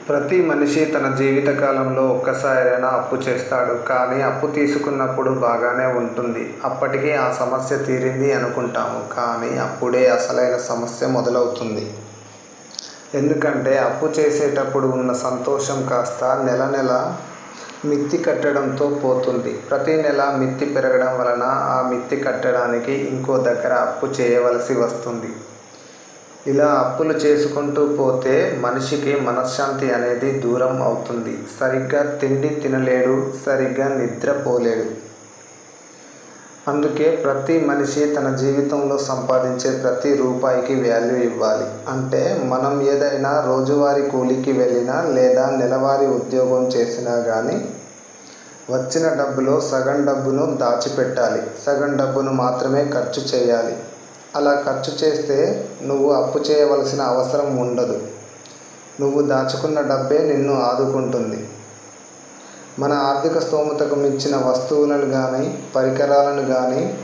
ప్రతి మనిషి తన జీవితకాలంలో ఒక్కసారైనా అప్పు చేస్తాడు. కానీ అప్పు తీసుకున్నప్పుడు బాగానే ఉంటుంది. అప్పటికి ఆ సమస్య తీరింది అనుకుంటాము. కానీ అప్పుడే అసలైన సమస్య మొదలవుతుంది. ఎందుకంటే అప్పు చేసేటప్పుడు ఉన్న సంతోషం కాస్త నెల నెల మిత్తి కట్టడంతో పోతుంది. ప్రతి నెల మిత్తి పెరగడం వలన ఆ మిత్తి కట్టడానికి ఇంకో దగ్గర అప్పు చేయవలసి వస్తుంది. ఇలా అప్పులు చేసుకుంటూ పోతే మనిషికి మనశ్శాంతి అనేది దూరం అవుతుంది. సరిగ్గా తిండి తినలేడు, సరిగ్గా నిద్రపోలేడు. అందుకే ప్రతి మనిషి తన జీవితంలో సంపాదించే ప్రతి రూపాయికి వాల్యూ ఇవ్వాలి. అంటే మనం ఏదైనా రోజువారీ కూలికి వెళ్ళినా లేదా నెలవారీ ఉద్యోగం చేసినా కానీ వచ్చిన డబ్బులో సగం డబ్బును దాచిపెట్టాలి, సగం డబ్బును మాత్రమే ఖర్చు చేయాలి. అలా ఖర్చు చేస్తే నువ్వు అప్పు చేయవలసిన అవసరం ఉండదు. నువ్వు దాచుకున్న డబ్బే నిన్ను ఆదుకుంటుంది. మన ఆర్థిక స్తోమతకు మించిన వస్తువులను కానీ, పరికరాలను కానీ,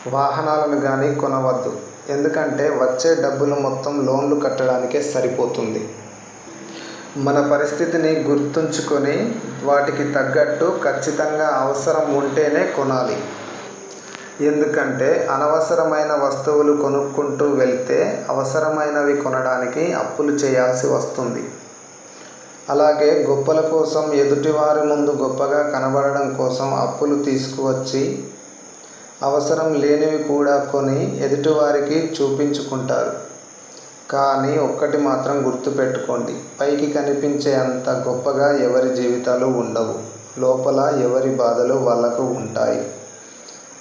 వాహనాలను కానీ కొనవద్దు. ఎందుకంటే వచ్చే డబ్బులు మొత్తం లోన్లు కట్టడానికే సరిపోతుంది. మన పరిస్థితిని గుర్తుంచుకొని వాటికి తగ్గట్టు ఖచ్చితంగా అవసరం ఉంటేనే కొనాలి. ఎందుకంటే అనవసరమైన వస్తువులు కొనుక్కుంటూ వెళ్తే అవసరమైనవి కొనడానికి అప్పులు చేయాల్సి వస్తుంది. అలాగే గొప్పల కోసం, ఎదుటివారి ముందు గొప్పగా కనబడడం కోసం అప్పులు తీసుకువచ్చి అవసరం లేనివి కూడా కొని ఎదుటివారికి చూపించుకుంటారు. కానీ ఒక్కటి మాత్రం గుర్తుపెట్టుకోండి, పైకి కనిపించే అంత గొప్పగా ఎవరి జీవితాలు ఉండవు. లోపల ఎవరి బాధలు వాళ్ళకు ఉంటాయి.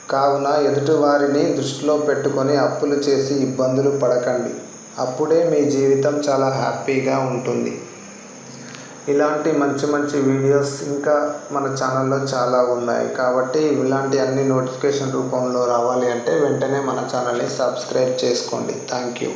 కావున ఎదుటివారిని దృష్టిలో పెట్టుకొని అప్పులు చేసి ఇబ్బందులు పడకండి. అప్పుడే మీ జీవితం చాలా హ్యాపీగా ఉంటుంది. ఇలాంటి మంచి మంచి వీడియోస్ ఇంకా మన ఛానల్లో చాలా ఉన్నాయి. కాబట్టి ఇలాంటి అన్ని నోటిఫికేషన్ రూపంలో రావాలి అంటే వెంటనే మన ఛానల్ని సబ్స్క్రైబ్ చేసుకోండి. Thank you.